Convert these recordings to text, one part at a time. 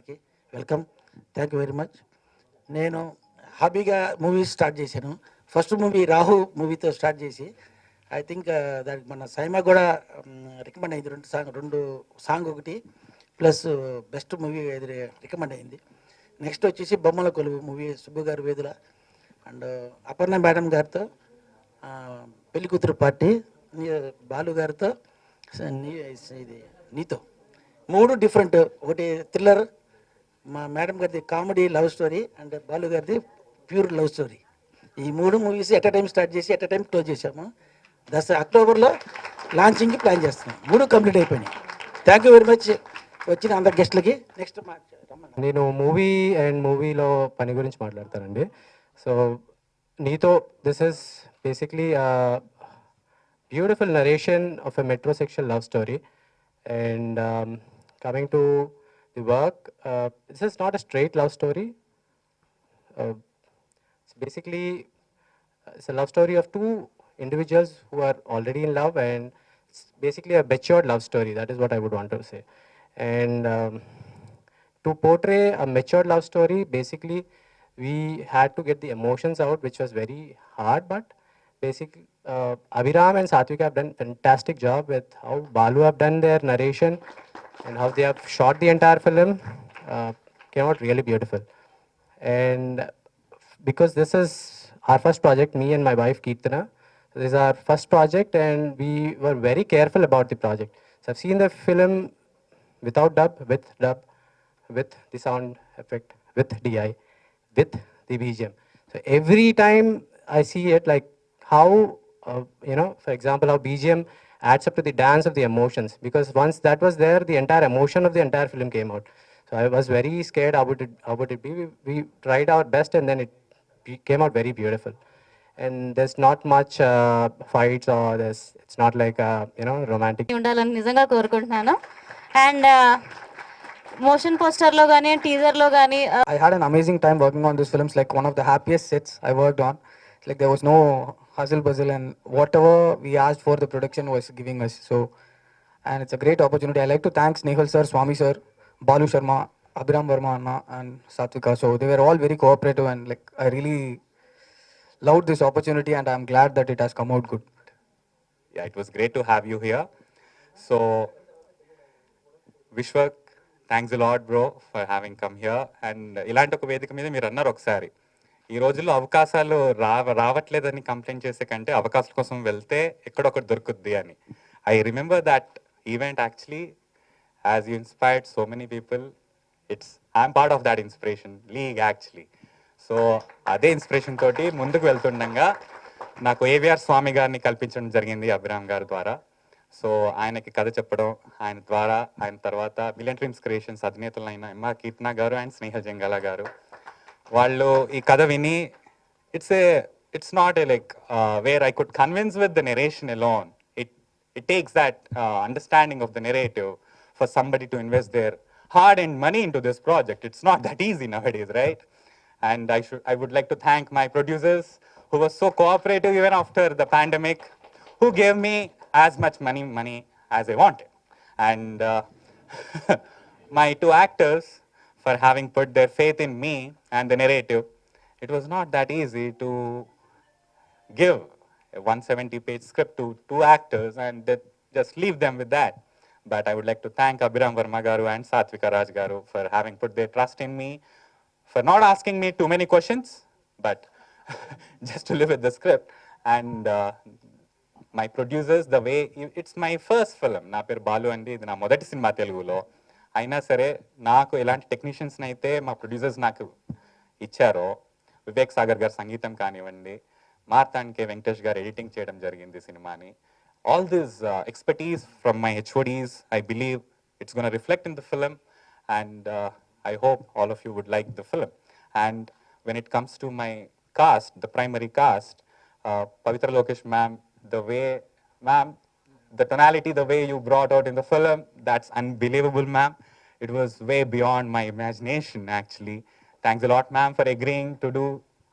అందరికీ welcome. Thank you very much. నేను హాబీగా మూవీస్ స్టార్ట్ చేశాను. ఫస్ట్ మూవీ రాహు మూవీతో స్టార్ట్ చేసి ఐ థింక్ దానికి మన సైమా కూడా రికమెండ్ అయింది. రెండు సాంగ్ ఒకటి ప్లస్ బెస్ట్ మూవీ రికమెండ్ అయింది. నెక్స్ట్ వచ్చేసి బొమ్మల కొలువు మూవీ సుబ్బు గారు వేదుల అండ్ అపర్ణ మేడం గారితో పెళ్లి కూతురు పార్టీ బాలు గారితో ఇది నీతో మూడు డిఫరెంట్. ఒకటి థ్రిల్లర్, మా మేడం గారిది comedy love story and Balu గారిది ప్యూర్ లవ్ స్టోరీ. ఈ మూడు మూవీస్ ఎట్ టైం స్టార్ట్ చేసి ఎట్ టైం క్లోజ్ చేశాము. అక్టోబర్లో లాంచింగ్కి ప్లాన్ చేస్తున్నాం. మూడు కంప్లీట్ అయిపోయినాయి. థ్యాంక్ యూ వెరీ మచ్ వచ్చిన అందరు గెస్ట్లకి. నెక్స్ట్ నేను మూవీ అండ్ మూవీలో పని గురించి మాట్లాడతానండి. సో నీతో this is basically beautiful narration of a metrosexual love story. And coming to the work, this is not a straight love story. It's basically it's a love story of two individuals who are already in love, and it's basically a matured love story. That is what I would want to say. And to portray a matured love story, basically we had to get the emotions out, which was very hard, but basically Abhiram and Satvika have done fantastic job with how Balu have done their narration and how they have shot the entire film. Came out really beautiful. And because this is our first project, me and my wife Keertana, this is our first project and we were very careful about the project. So I've seen the film without dub, with the sound effect, with DI, with the BGM. So every time I see it, like how, for example, how BGM adds up to the dance of the emotions. Because once that was there, the entire emotion of the entire film came out. So I was very scared how would it be. We tried our best and then it came out very beautiful. And there's not much fights or it's not like romantic. ఉండాలని నిజంగా కోరుకుంటున్నాను. And motion పోస్టర్లో కానీ టీజర్లో కానీ I had an amazing time working on this film. It's like one of the happiest sets I worked on. It's like there was no hustle bustle and whatever we asked for, the production was giving us. So, and it's a great opportunity. I like to thank Snehal sir, Swami sir, Balu Sharma, Abhiram Verma Anna, and Satvika. So they were all very cooperative and like I really loved this opportunity and I'm glad that it has come out good. Yeah, it was great to have you here. So, Vishwak, thanks a lot bro for having come here. And ఇలాంటి ఒక వేదిక మీద మీరు అన్నారు ఒకసారి, ఈ రోజుల్లో అవకాశాలు రావట్లేదని కంప్లైంట్ చేసే కంటే అవకాశాల కోసం వెళ్తే ఎక్కడొకటి దొరుకుద్ది అని. I remember that event actually as you inspired so many people. I'm part of that inspiration league actually. So అదే ఇన్స్పిరేషన్ తోటి ముందుకు వెళ్తుండగా నాకు ఏవిఆర్ స్వామి గారిని కల్పించడం జరిగింది అభిరామ్ గారి ద్వారా. సో ఆయనకి కథ చెప్పడం, ఆయన ద్వారా ఆయన తర్వాత బిలియన్ డ్రీమ్స్ క్రియేషన్స్ అధినేతలైన ఎంఆర్ కీర్తన గారు అండ్ స్నేహల్ జంగాల గారు వాళ్ళు ఈ కథ విని it's not a like where I could convince with the narration alone. It takes that understanding of the narrative for somebody to invest their hard-earned money into this project. It's not that easy nowadays, right? And I would like to thank my producers who were so cooperative even after the pandemic, who gave me as much money as I wanted. And my two actors for having put their faith in me and the narrative. It was not that easy to give a 170-page script to two actors and just leave them with that. But I would like to thank Abhiram Verma Garu and Satvika Raj Garu for having put their trust in me, for not asking me too many questions, but just to live with the script. And my producers, the way, it's my first film. Na per Balu andi, ఇది నా మొదటి cinema తెలుగులో. అయినా సరే నాకు ఎలాంటి టెక్నీషియన్స్ని అయితే మా ప్రొడ్యూసర్స్ నాకు ఇచ్చారో, వివేక్ సాగర్ గారు సంగీతం కానివ్వండి, మార్తాండ్కే వెంకటేష్ గారు ఎడిటింగ్ చేయడం జరిగింది సినిమాని. All this expertise from my HODs, I believe it's gonna reflect in the film and I hope all of you would like the film. And when it comes to my cast, the primary cast, Pavitra Lokesh ma'am, the way, ma'am, the tonality, the way you brought out in the film, that's unbelievable, ma'am. It was way beyond my imagination, actually. Thanks a lot, ma'am, for agreeing to do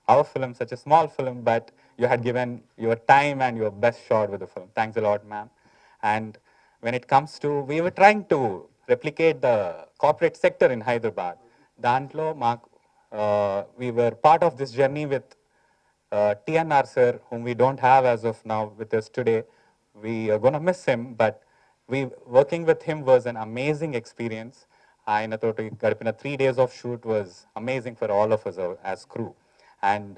our film, such a small film, but you had given your time and your best shot with the film. Thanks a lot, ma'am. And when it comes to, we were trying to replicate the corporate sector in Hyderabad. Dantlo, we were part of this journey with TNR sir, whom we don't have as of now with us today. We are going to miss him, but working with him was an amazing experience. ఆయనతోటి గడిపిన 3 days of shoot was amazing for all of us as crew. And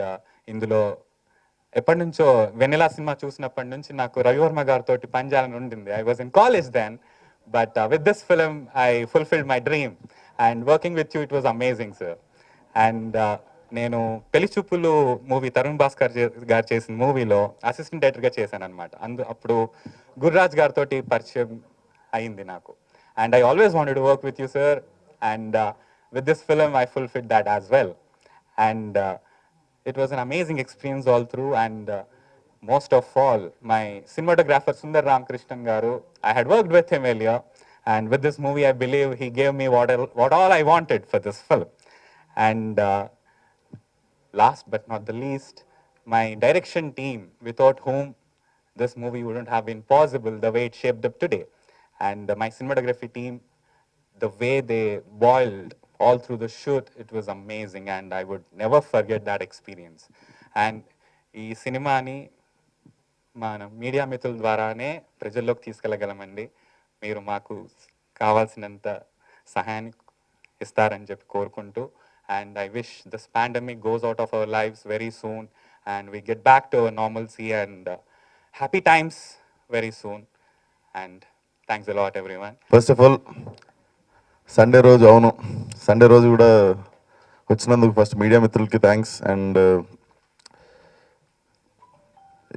ఇందులో ఎప్పటి నుంచో వెన్నెలా cinema చూసినప్పటి నుంచి నాకు రవివర్మ గారితో పనిచేయాలని ఉండింది. I was in college then, but with this film I fulfilled my dream. And working with you it was amazing sir. And నేను పెళ్లి చూపులు మూవీ తరుణ్ భాస్కర్ గారు చేసిన మూవీలో అసిస్టెంట్ డైరెక్టర్గా చేశాను అనమాట. అప్పుడు గుర్రాజ్ గారితో పరిచయం అయింది నాకు. And I always wanted to work with you sir. And with this film I fulfilled that as well. And it was an amazing experience all through. And most of all, my cinematographer Sundar Ramkrishnan Garu, I had worked with him earlier, and with this movie I believe he gave me what all I wanted for this film. And last but not the least, my direction team, without whom this movie wouldn't have been possible the way it shaped up today. And my cinematography team, the way they boiled all through the shoot, it was amazing, and I would never forget that experience. And ఈ సినిమాని మన media మిత్రుల ద్వారానే ప్రజల్లోకి తీసుకెళ్ళగలమండి. మీరు మాకు కావాల్సినంత సహాయాన్ని ఇస్తారని చెప్పి కోరుకుంటూ, and I wish this pandemic goes out of our lifes very soon and we get back to our normalcy and happy times very soon. And thanks a lot everyone. First of all Sunday రోజు, అవును Sunday రోజు కూడా వచ్చినందుకు first media మిత్రులకి thanks. And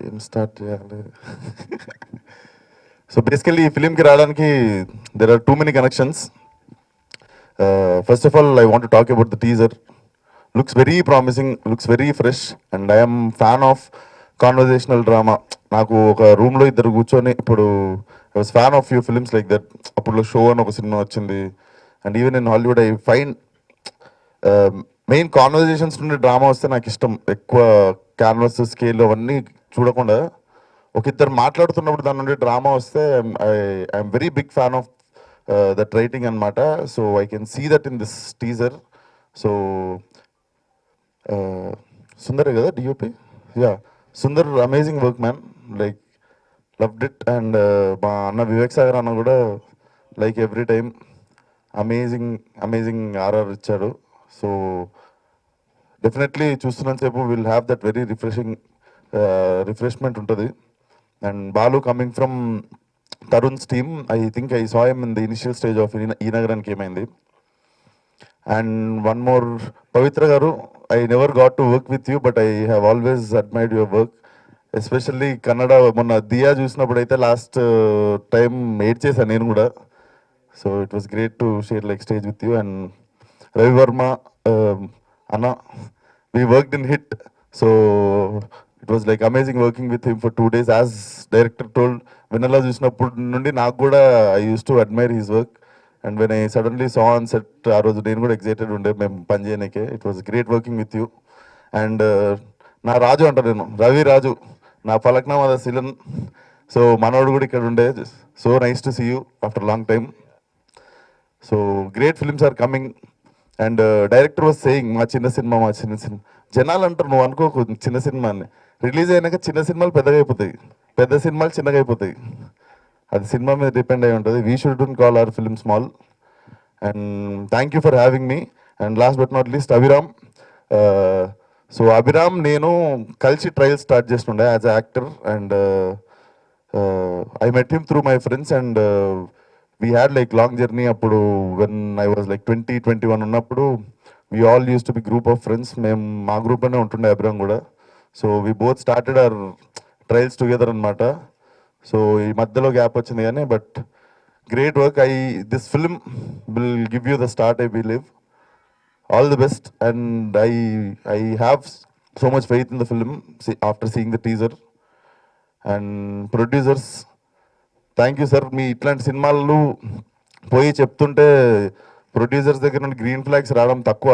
ఏం start చేయాలి? So basically ఈ ఫిలింకి రావడానికి there are too many connections. First of all I want to talk about the teaser. Looks very promising, looks very fresh, and I'm fan of conversational drama. నాకు ఒక రూమ్లో ఇద్దరు కూర్చొని, ఇప్పుడు I was fan of few films like that. అప్పుడు show అని ఒక cinema వచ్చింది. And even in Hollywood I find main conversations నుండి డ్రామా వస్తే నాకు ఇష్టం. ఎక్కువ క్యాన్వస్ స్కేల్ అవన్నీ చూడకుండా ఒక ఇద్దరు మాట్లాడుతున్నప్పుడు దాని నుండి డ్రామా వస్తే I'm very big fan of that writing అనమాట. So I can see that in this teaser. So సుందరే కదా DOP? Yeah, Sundar amazing work man, like loved it. And మా అన్న వివేక్ సాగర్ అన్న కూడా like every time amazing RR ఇచ్చాడు. So definitely చూస్తున్నంతసేపు will have that very refreshment ఉంటుంది. And Balu coming from Tarun's team, I think I saw him in the initial stage of ఈ నగరానికి ఏమైంది. అండ్ వన్ మోర్, పవిత్ర గారు, I never got to work with you, but I have always admired your work. Especially Kannada, మొన్న దియా చూసినప్పుడు అయితే last time eight చేశాను నేను కూడా. So it was great to share like stage with you. And Ravi Varma అన్న, we worked in hit. So it was like amazing working with him for 2 days. As director told, Vennela చూసినప్పుడు నుండి నాకు కూడా I use to admire his work. And when I suddenly saw on set, ఆ రోజు నేను కూడా excited ఉండే మేము పని చేయడానికే. It was great working with you. And నా రాజు అంట, నేను రవి రాజు, నా పలక్నామా సిలన్. సో మనోడు కూడా ఇక్కడ ఉండే. So nice to see you after long time. So great films are coming. And director was saying, మా చిన్న సినిమా. జనాలు అంటారు, నువ్వు అనుకోకు చిన్న సినిమా అని. రిలీజ్ అయినాక చిన్న సినిమాలు పెద్దగా అయిపోతాయి, పెద్ద సినిమాలు చిన్నగా అయిపోతాయి. అది సినిమా మీద డిపెండ్ అయి ఉంటుంది. We shouldn't call hour film small. And thank you for having me. And last but not least Abhiram. So Abhiram నేను కలిసి ట్రయల్స్ స్టార్ట్ చేస్తుండే as a actor. And I met him through my friends. And we had like long journey. అప్పుడు when I was like 20-21 ఉన్నప్పుడు we all use to be group of friends. మేము మా గ్రూప్లోనే ఉంటుండే అభిరామ్ కూడా. So we both started our trials together అనమాట. So ఈ మధ్యలో gap వచ్చింది కానీ, but great work. This film will give you the start, I believe. All the best, and I have so much faith in the film after seeing the teaser. And producers, thank you sir. మీ ఇట్లాంటి సినిమాలు పోయి చెప్తుంటే producers దగ్గర నుండి green flags రావడం తక్కువ.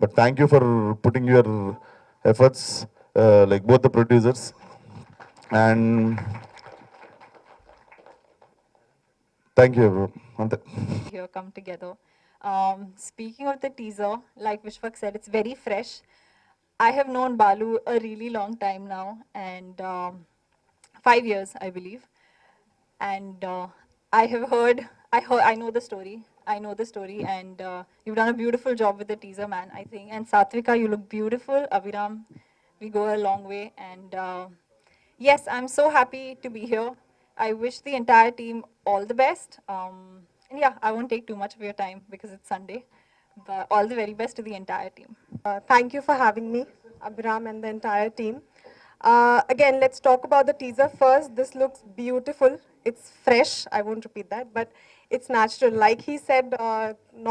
But thank you for putting your efforts, like both the producers. And thank you bro అంతే. here come together. Speaking of the teaser, like Vishwak said, it's very fresh. I have known Balu a really long time now, and 5 years, I believe. And I know the story. I know the story, and you've done a beautiful job with the teaser, man. I think. And Satvika, you look beautiful. Aviram, we go a long way, and yes, I'm so happy to be here. I wish the entire team all the best. And yeah, I won't take too much of your time because it's Sunday. But all the very best to the entire team. Thank you for having me, Abhiram and the entire team. Again, let's talk about the teaser first. This looks beautiful. It's fresh. I won't repeat that, but it's natural. Like he said,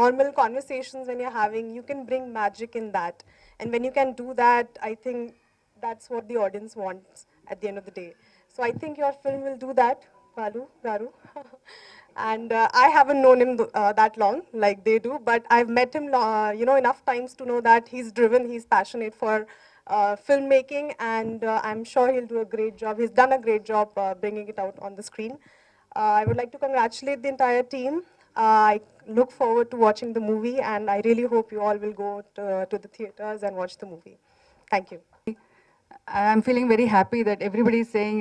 normal conversations when you're having, you can bring magic in that. And when you can do that, I think that's what the audience wants at the end of the day. So I think your film will do that, Balu, Garu. And I haven't known him that long, like they do, but I've met him, enough times to know that he's driven, he's passionate for filmmaking, and I'm sure he'll do a great job. He's done a great job bringing it out on the screen. I would like to congratulate the entire team. I look forward to watching the movie, and I really hope you all will go to the theaters and watch the movie. Thank you. I'm feeling very happy that everybody is saying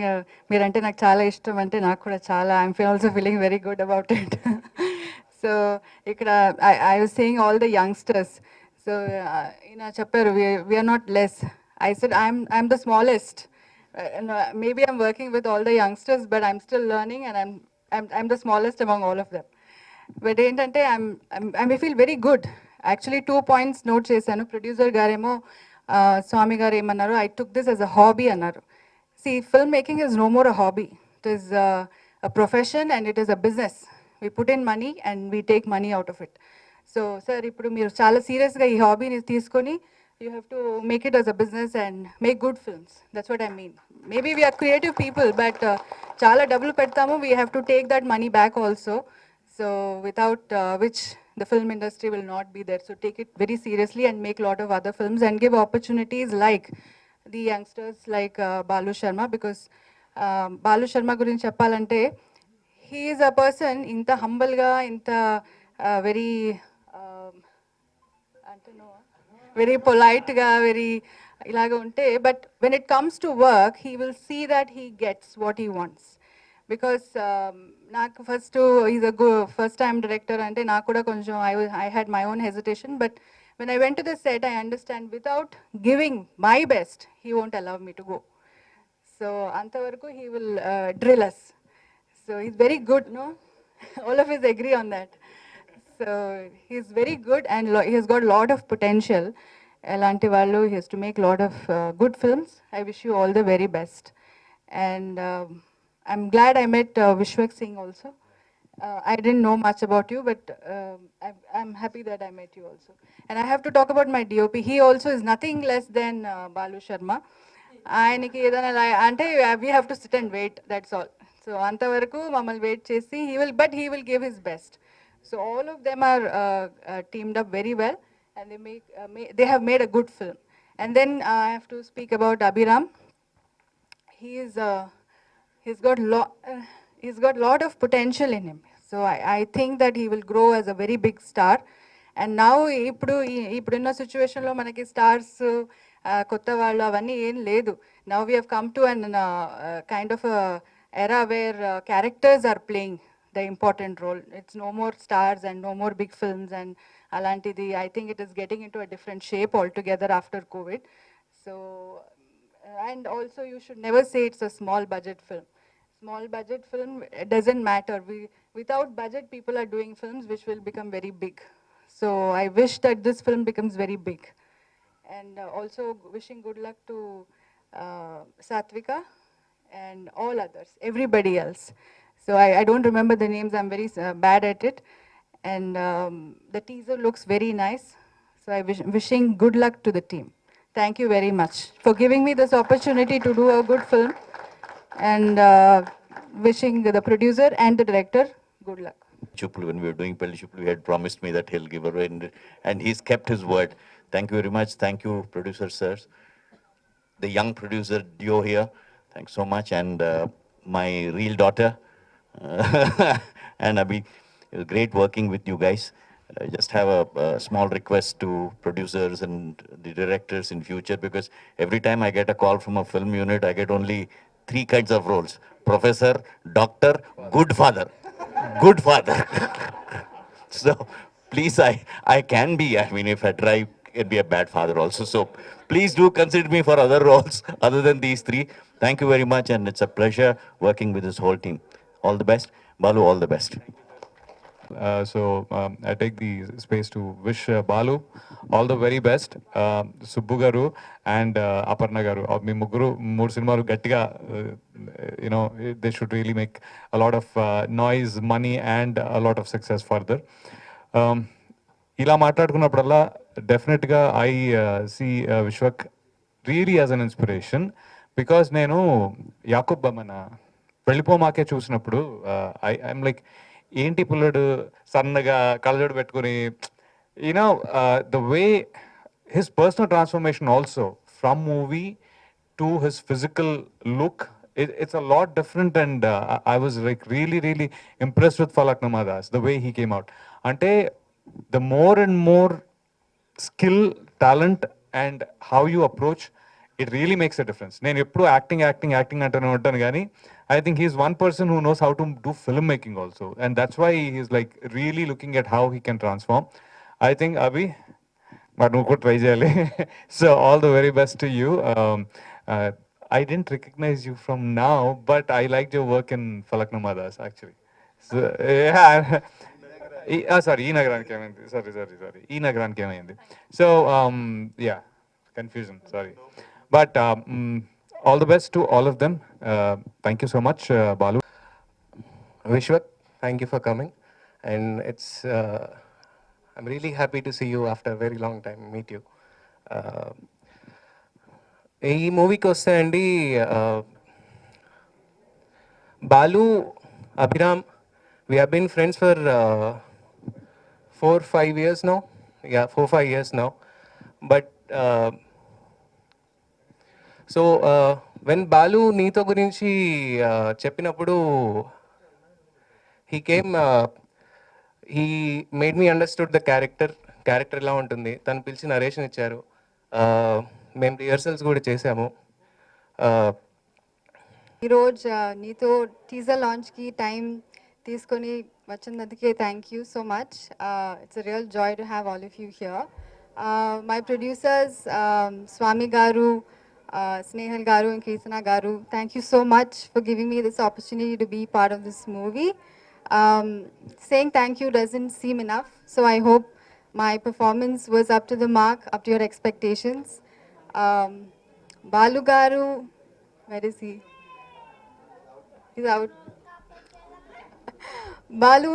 మీరంటే నాకు చాలా ఇష్టం అంటే నాకు కూడా చాలా I'm also feeling very good about it. So ఇక్కడ I was saying all the youngsters. So ఈయన చెప్పారు we are not less. I said I'm the smallest. Maybe I'm working with all the youngsters, but I'm still learning, and I'm the smallest among all of them. But ఏంటంటే I feel very good. Actually 2 points note చేశాను. Producer గారేమో స్వామి గారు ఏమన్నారు, I took this as a hobby అన్నారు. See, filmmaking is no more a hobby. It is a profession and it is a business. We put in money and we take money out of it. So, sir, ఇప్పుడు మీరు చాలా సీరియస్గా ఈ హాబీని తీసుకొని you have to make it as a business and make good films. That's what I mean. Maybe we are creative people, but చాలా డబ్బులు పెడతాము, we have to take that money back also. So without which the film industry will not be there. So take it very seriously and make a lot of other films and give opportunities like the youngsters like Balu Sharma, because Balu Sharma gurinchi cheppalante, he is a person inta humble ga, inta very very polite ga, very ilaga unte, but when it comes to work, he will see that he gets what he wants. Because నాకు first is a first time director అంటే నాకు కూడా కొంచెం I had my own hesitation, but when I went to the set, I understand without giving my best, he won't allow me to go. So అంతవరకు he will drill us. So he's very good, no? All of us agree on that. So he's very good and he has got a lot of potential. ఎలాంటి వాళ్ళు, he has to make a lot of good films. I wish you all the very best. And I'm glad I met Vishwak Singh also. I didn't know much about you, but I'm happy that I met you also. And I have to talk about my DOP. He also is nothing less than Balu Sharma. ఆయనకి ఏదైనా అంటే we have to sit and wait, that's all. So అంతవరకు మమ్మల్ని wait చేసి he will give his best. So all of them are teamed up very well, and they have made a good film. And then I have to speak about Abhiram. He's got lot of potential in him. So I think that he will grow as a very big star. And now ఇప్పుడున్న సిచ్యువేషన్లో మనకి stars కొత్త వాళ్ళు అవన్నీ ఏం లేదు. Now we have come to an kind of a era where characters are playing the important role. It's no more stars and no more big films and alantidi. I think it is getting into a different shape altogether after COVID. So and also you should never say it's a small budget film. Small budget film, it doesn't matter. Without budget, people are doing films which will become very big. So I wish that this film becomes very big. And also wishing good luck to Satvika and all others, everybody else. So I don't remember the names, I'm very bad at it. And the teaser looks very nice. So wishing good luck to the team. Thank you very much for giving me this opportunity to do a good film, and wishing the producer and the director good luck. Chuplu, when we were doing Pelli Chuplu, he had promised me that he'll give away, and he's kept his word. Thank you very much. Thank you, producer sirs. The young producer duo here, thanks so much. And my real daughter, And Abhi, it was great working with you guys. I just have a small request to producers and the directors in future, because every time I get a call from a film unit, I get only three kinds of roles: professor, doctor, good father. Good father. So please, I can be, I mean, if I try, can be a bad father also. So please do consider me for other roles other than these three. Thank you very much, and it's a pleasure working with this whole team. All the best. Balu, all the best. I take the space to wish Balu all the very best. Subbu garu and Aparna garu. మీ ముగ్గురు మూడు సినిమాలు గట్టిగా they should really make a lot of noise, money and a lot of success further. ఇలా మాట్లాడుకున్నప్పుడల్లా డెఫినెట్గా I see Vishwak really as an inspiration. Because నేను యాకూబ్ మన వెళ్ళిపోమాకే చూసినప్పుడు ఐఎమ్ లైక్, ఏంటి పుల్లడు సన్నగా కళ్ళజోడు పెట్టుకుని, you know the way his personal transformation also from movie to his physical look, it's a lot different, and I was like really impressed with Falaknuma Das, the way he came out. Ante the more and more skill, talent and how you approach, it really makes a difference. నేను ఎప్పుడు acting అంటూనే ఉంటాను, కానీ I think he's one person who knows how to do filmmaking also, and that's why he's like really looking at how he can transform. I think Abhi, but నువ్వు కూడా try చేయాలి. So all the very best to you. I didn't recognize you from now, but I liked your work in Falaknuma Das actually. So, yeah. Sorry, ఈ నగరానికి ఏమైంది? Sorry. ఈ నగరానికి ఏమైంది? So, yeah, confusion, sorry. But all the best to all of them. Thank you so much, Balu. Vishwak, thank you for coming. And I'm really happy to see you after a very long time, meet you. ఈ మూవీకి వస్తే అండి, Balu, Abhiram, we have been friends for 4-5 years now. Yeah, 4-5 years now. But when Balu నీతో గురించి చెప్పినప్పుడు, he came, he made me understood the character ఎలా ఉంటుంది. తను పిలిచి నరేషన్ ఇచ్చారు, మేము రిహర్సల్స్ కూడా చేసాము. ఈరోజు నీతో టీజర్ లాంచ్కి టైం తీసుకొని వచ్చినందుకే thank you so much. It's a real joy to have all of you here. My producers Swami garu, Snehal గారు and Kirtana garu, thank you so much for giving me this opportunity to be part of this movie. Saying thank you doesn't seem enough, so I hope my performance was up to the mark, up to your expectations. Balu garu, where is he? He's out. Balu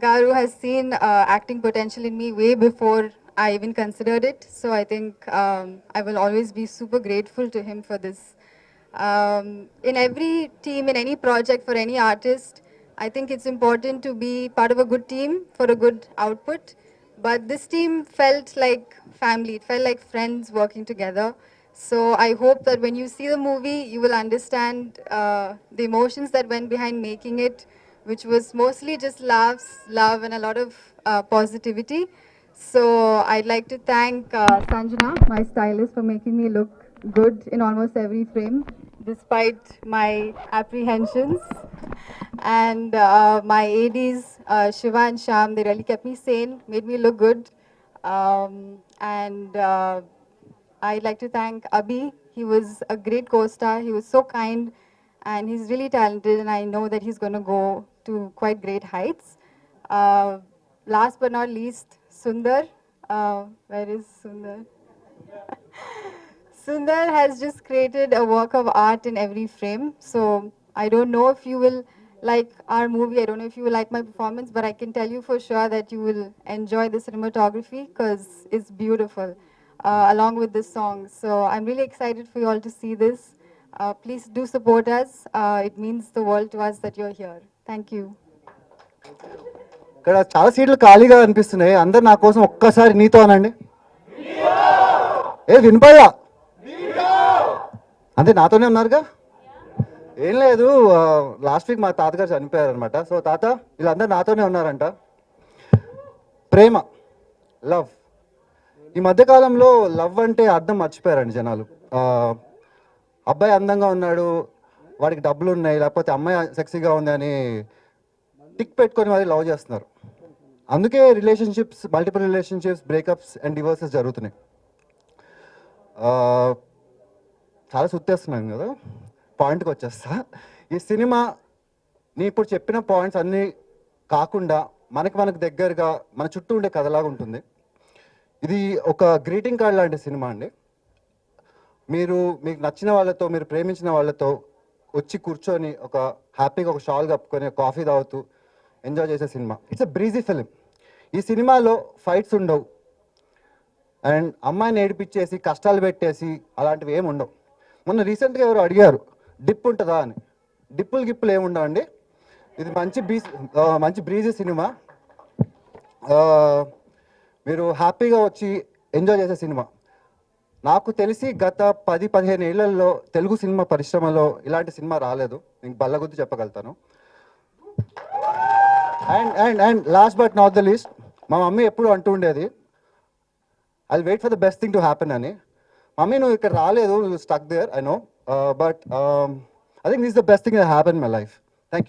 garu has seen acting potential in me way before I even considered it. So I think I will always be super grateful to him for this. In every team, in any project, for any artist, I think it's important to be part of a good team for a good output. But this team felt like family. It felt like friends working together. So I hope that when you see the movie, you will understand the emotions that went behind making it, which was mostly just laughs, love, and a lot of positivity. So I'd like to thank Sanjana, my stylist, for making me look good in almost every frame, despite my apprehensions. And my ADs, Shiva and Sham, they really kept me sane, made me look good. And I'd like to thank Abhi. He was a great co-star. He was so kind, and he's really talented, and I know that he's going to go to quite great heights. Last but not least, Sundar. Where is Sundar? Sundar has just created a work of art in every frame. So I don't know if you will like our movie. I don't know if you will like my performance, but I can tell you for sure that you will enjoy the cinematography because it's beautiful, along with the song. So I'm really excited for you all to see this. Please do support us. It means the world to us that you're here. Thank you. ఇక్కడ చాలా సీట్లు ఖాళీగా అనిపిస్తున్నాయి. అందరు నా కోసం ఒక్కసారి నీతో అనండి. ఏ వినపడలా? అంటే నాతోనే ఉన్నారుగా. ఏం లేదు, లాస్ట్ వీక్ మా తాతగారు చనిపోయారు అనమాట. సో తాత వీళ్ళందరూ నాతోనే ఉన్నారంట. ప్రేమ, లవ్. ఈ మధ్యకాలంలో లవ్ అంటే అర్థం మర్చిపోయారండి జనాలు. అబ్బాయి అందంగా ఉన్నాడు, వాడికి డబ్బులు ఉన్నాయి, లేకపోతే అమ్మాయి సెక్సీగా ఉంది అని టిక్ పెట్టుకొని మరి లవ్ చేస్తున్నారు. అందుకే relationships, multiple relationships, breakups and divorces జరుగుతున్నాయి. చాలా సుత్తేస్తున్నాను కదా, పాయింట్కి వచ్చేస్తా. ఈ సినిమా నేను ఇప్పుడు చెప్పిన పాయింట్స్ అన్నీ కాకుండా మనకు దగ్గరగా మన చుట్టూ ఉండే కథలాగా ఉంటుంది. ఇది ఒక గ్రీటింగ్ కార్డ్ లాంటి సినిమా అండి. మీకు నచ్చిన వాళ్ళతో, మీరు ప్రేమించిన వాళ్ళతో వచ్చి కూర్చొని ఒక హ్యాపీగా ఒక షాల్ కప్పుకొని కాఫీ తాగుతూ ఎంజాయ్ చేసే cinema. It's a breezy film. ఈ సినిమాలో ఫైట్స్ ఉండవు అండ్ అమ్మాయిని ఏడిపించేసి కష్టాలు పెట్టేసి అలాంటివి ఏమి ఉండవు. మొన్న రీసెంట్గా ఎవరు అడిగారు డిప్ ఉంటుందా అని. గిప్పులు ఏమి ఉండవండి. ఇది మంచి బ్రీజీ సినిమా. మీరు హ్యాపీగా వచ్చి ఎంజాయ్ చేసే సినిమా. నాకు తెలిసి గత 10-15 ఏళ్లలో తెలుగు సినిమా పరిశ్రమలో ఇలాంటి సినిమా రాలేదు, నేను బల్లగుద్ది చెప్పగలుగుతాను. And last but not the least, మా మమ్మీ ఎప్పుడు అంటూ ఉండేది I wait for the best thing to happen అని. మమ్మీ నువ్వు ఇక్కడ రాలేదు, you stuck there, I know, but I think this the best thing that happen in my life.